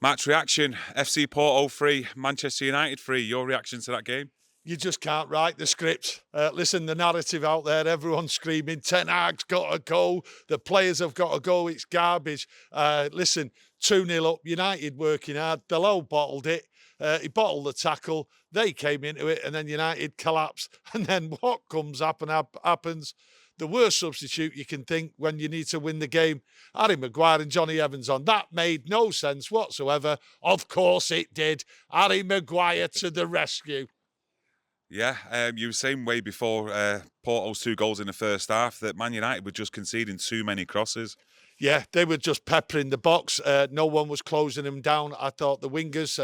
Match reaction, FC Porto 3, Manchester United 3. Your reaction to that game? You just can't write the script. Listen, the narrative out there, everyone's screaming, Ten Hag's got to go, the players have got to go, it's garbage. Listen, 2-0 up, United working hard, Delo bottled it, he bottled the tackle, they came into it, and then United collapsed. And then what happens? The worst substitute you can think when you need to win the game, Harry Maguire and Johnny Evans on. That made no sense whatsoever. Of course it did. Harry Maguire to the rescue. Yeah, you were saying way before Porto's 2 goals in the first half that Man United were just conceding too many crosses. Yeah, they were just peppering the box. No one was closing them down. I thought the wingers,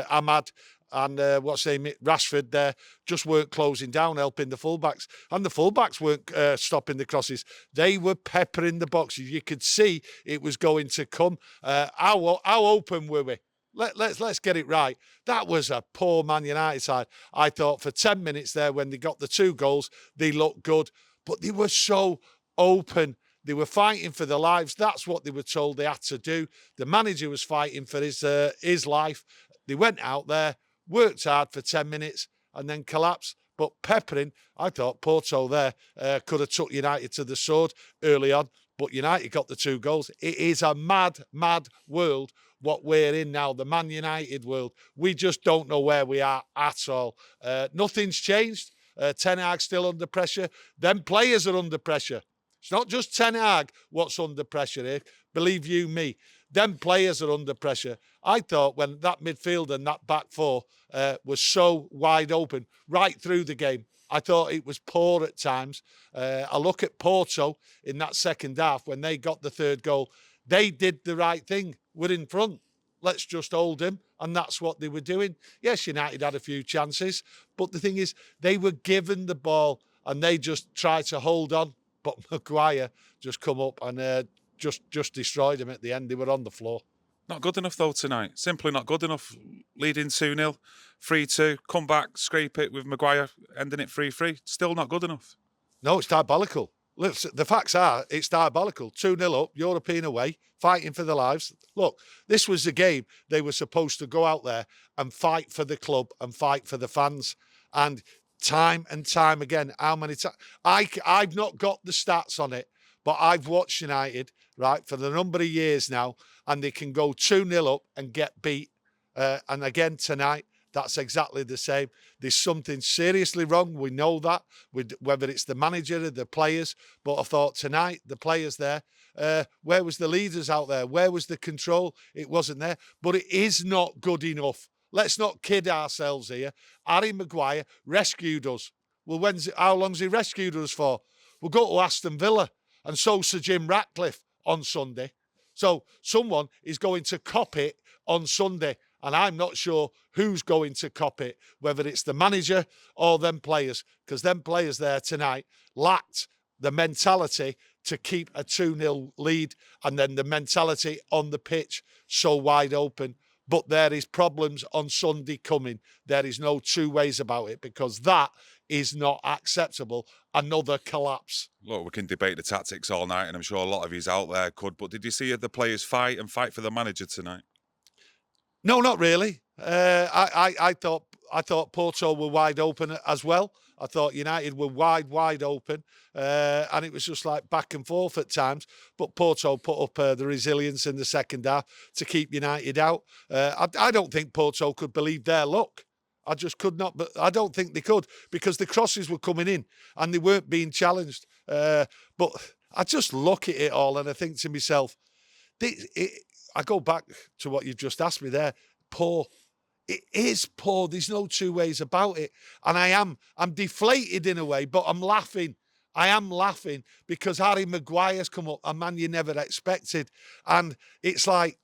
Ahmad and Rashford there, just weren't closing down, helping the fullbacks. And the fullbacks weren't stopping the crosses. They were peppering the boxes. You could see it was going to come. How open were we? Let's get it right. That was a poor Man United side. I thought for 10 minutes there when they got the 2 goals, they looked good. But they were so open. They were fighting for their lives. That's what they were told they had to do. The manager was fighting for his life. They went out there, worked hard for 10 minutes and then collapsed. But peppering, I thought Porto there could have took United to the sword early on. But United got the 2 goals. It is a mad, mad world what we're in now, the Man United world. We just don't know where we are at all. Nothing's changed. Ten Hag still under pressure. Them players are under pressure. It's not just Ten Hag what's under pressure here. Believe you me, them players are under pressure. I thought when that midfield and that back four was so wide open right through the game, I thought it was poor at times. I look at Porto in that second half when they got the 3rd goal. They did the right thing. We're in front. Let's just hold him. And that's what they were doing. Yes, United had a few chances. But the thing is, they were given the ball and they just tried to hold on. But Maguire just come up and just destroyed him at the end. They were on the floor. Not good enough though tonight. Simply not good enough. Leading 2-0, 3-2, come back, scrape it with Maguire, ending it 3-3. Still not good enough. No, it's diabolical. Look, the facts are, it's diabolical. 2-0 up, European away, fighting for their lives. Look, this was the game they were supposed to go out there and fight for the club and fight for the fans. And time again, how many times? I've not got the stats on it, but I've watched United, right, for the number of years now, and they can go 2-0 up and get beat. And again tonight, that's exactly the same. There's something seriously wrong. We know that, whether it's the manager or the players. But I thought tonight, the players there, where was the leaders out there? Where was the control? It wasn't there. But it is not good enough. Let's not kid ourselves here. Harry Maguire rescued us. Well, how long's he rescued us for? We'll go to Aston Villa. And so Sir Jim Ratcliffe on Sunday. So someone is going to cop it on Sunday. And I'm not sure who's going to cop it, whether it's the manager or them players, because them players there tonight lacked the mentality to keep a 2-0 lead and then the mentality on the pitch so wide open. But there is problems on Sunday coming. There is no 2 ways about it, because that is not acceptable. Another collapse. Look, we can debate the tactics all night, and I'm sure a lot of yous out there could, but did you see the players fight for the manager tonight? No, not really. I thought Porto were wide open as well. I thought United were wide open, and it was just like back and forth at times. But Porto put up the resilience in the second half to keep United out. I don't think Porto could believe their luck. I just could not, but I don't think they could, because the crosses were coming in and they weren't being challenged. But I just look at it all and I think to myself, I go back to what you've just asked me there. Poor. It is poor. There's no 2 ways about it. And I'm deflated in a way, but I'm laughing. I am laughing because Harry Maguire's come up, a man you never expected. And it's like,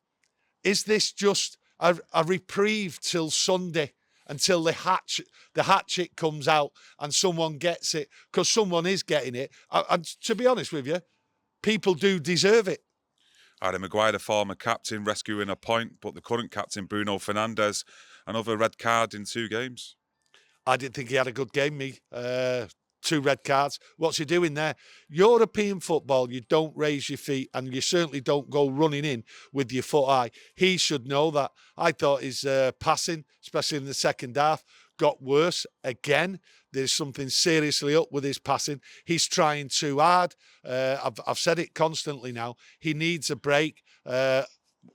is this just a reprieve till Sunday, until the hatchet comes out and someone gets it? Because someone is getting it. And to be honest with you, people do deserve it. Harry Maguire, the former captain, rescuing a point, but the current captain, Bruno Fernandes, another red card in 2 games. I didn't think he had a good game, me. 2 red cards. What's he doing there? European football, you don't raise your feet and you certainly don't go running in with your foot high. He should know that. I thought his passing, especially in the second half, got worse again. There's something seriously up with his passing. He's trying too hard. I've said it constantly now. He needs a break.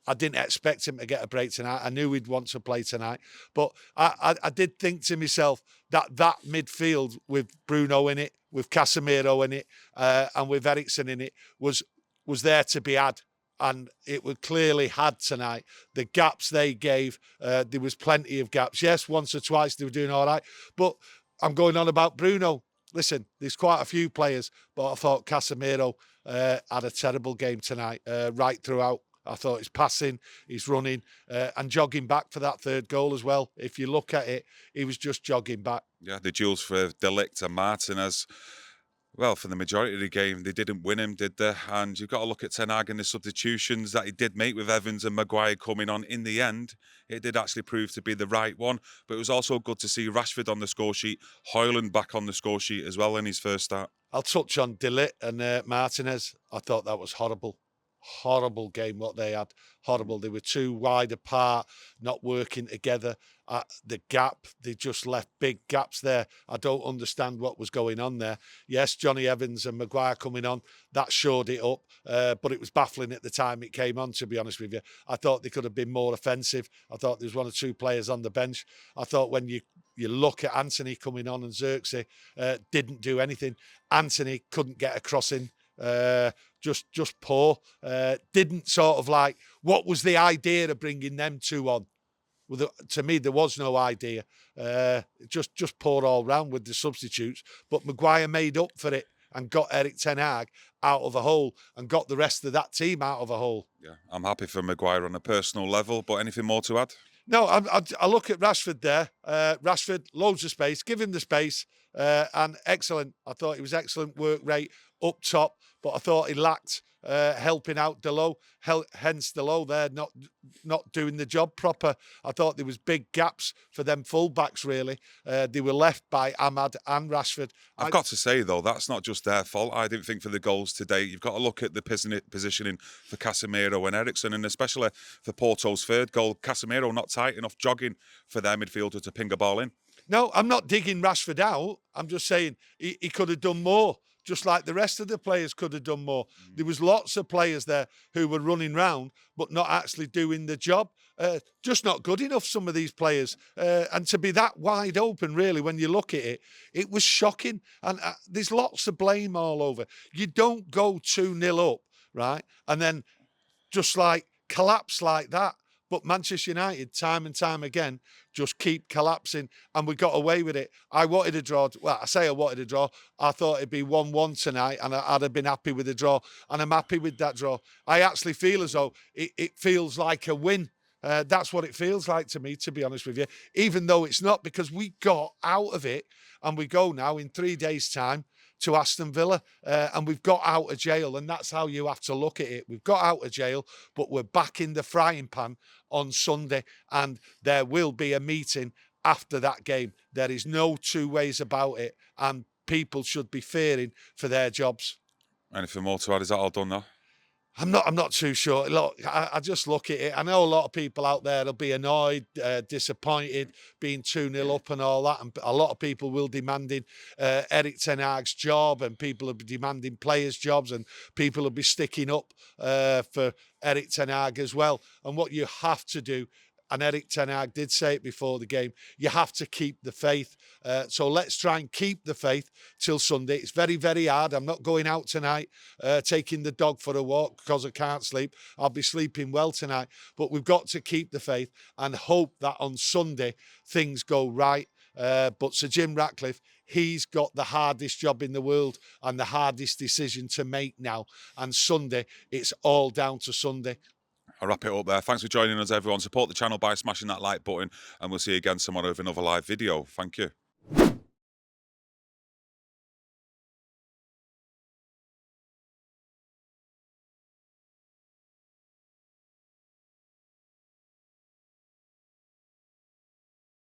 I didn't expect him to get a break tonight. I knew he'd want to play tonight. But I did think to myself that midfield with Bruno in it, with Casemiro in it, and with Eriksen in it was there to be had. And it was clearly had tonight. The gaps they gave, there was plenty of gaps. Yes, once or twice they were doing all right. But I'm going on about Bruno. Listen, there's quite a few players, but I thought Casemiro had a terrible game tonight, right throughout. I thought his passing, his running, and jogging back for that third goal as well. If you look at it, he was just jogging back. Yeah, the duels for De Ligt and Martinez. Well, for the majority of the game, they didn't win him, did they? And you've got to look at Ten Hag and the substitutions that he did make with Evans and Maguire coming on. In the end, it did actually prove to be the right one. But it was also good to see Rashford on the score sheet, Højlund back on the score sheet as well in his first start. I'll touch on De Ligt and Martinez. I thought that was horrible. Horrible game what they had. Horrible. They were too wide apart, not working together. The gap, they just left big gaps there. I don't understand what was going on there. Yes, Johnny Evans and Maguire coming on, that showed it up, but it was baffling at the time it came on, to be honest with you. I thought they could have been more offensive. I thought there was 1 or 2 players on the bench. I thought when you look at Anthony coming on and Xerxes didn't do anything. Anthony couldn't get a crossing. Just poor. Didn't sort of like, what was the idea of bringing them 2 on? Well, to me, there was no idea. Just poor all round with the substitutes. But Maguire made up for it and got Erik Ten Hag out of a hole and got the rest of that team out of a hole. Yeah, I'm happy for Maguire on a personal level, but anything more to add? No, I look at Rashford there. Rashford, loads of space. Give him the space. And excellent. I thought he was excellent work rate up top, but I thought he lacked helping out Delo. Hence Delo there not doing the job proper. I thought there was big gaps for them full-backs, really. They were left by Ahmad and Rashford. I've got to say, though, that's not just their fault. I didn't think for the goals today. You've got to look at the positioning for Casemiro and Eriksen, and especially for Porto's third goal. Casemiro not tight enough jogging for their midfielder to ping a ball in. No, I'm not digging Rashford out. I'm just saying he could have done more, just like the rest of the players could have done more. There was lots of players there who were running round, but not actually doing the job. Just not good enough, some of these players. And to be that wide open, really, when you look at it, it was shocking. And there's lots of blame all over. You don't go 2-0 up, right? And then just like collapse like that. But Manchester United, time and time again, just keep collapsing, and we got away with it. I wanted a draw. Well, I say I wanted a draw. I thought it'd be 1-1 tonight, and I'd have been happy with the draw, and I'm happy with that draw. I actually feel as though it feels like a win. That's what it feels like to me, to be honest with you, even though it's not, because we got out of it, and we go now in 3 days' time to Aston Villa, and we've got out of jail, and that's how you have to look at it. We've got out of jail, but we're back in the frying pan on Sunday, and there will be a meeting after that game. There is no 2 ways about it, and people should be fearing for their jobs. Anything more to add? Is that all done now? I'm not too sure. Look, I just look at it. I know a lot of people out there will be annoyed, disappointed, being 2-0 up and all that. And a lot of people will demanding Erik Ten Hag's job, and people will be demanding players' jobs, and people will be sticking up for Erik Ten Hag as well. And what you have to do, and Erik Ten Hag did say it before the game, you have to keep the faith. So let's try and keep the faith till Sunday. It's very, very hard. I'm not going out tonight, taking the dog for a walk because I can't sleep. I'll be sleeping well tonight. But we've got to keep the faith and hope that on Sunday things go right. But Sir Jim Ratcliffe, he's got the hardest job in the world and the hardest decision to make now. And Sunday, it's all down to Sunday. I'll wrap it up there. Thanks for joining us, everyone. Support the channel by smashing that like button, and we'll see you again tomorrow with another live video. Thank you.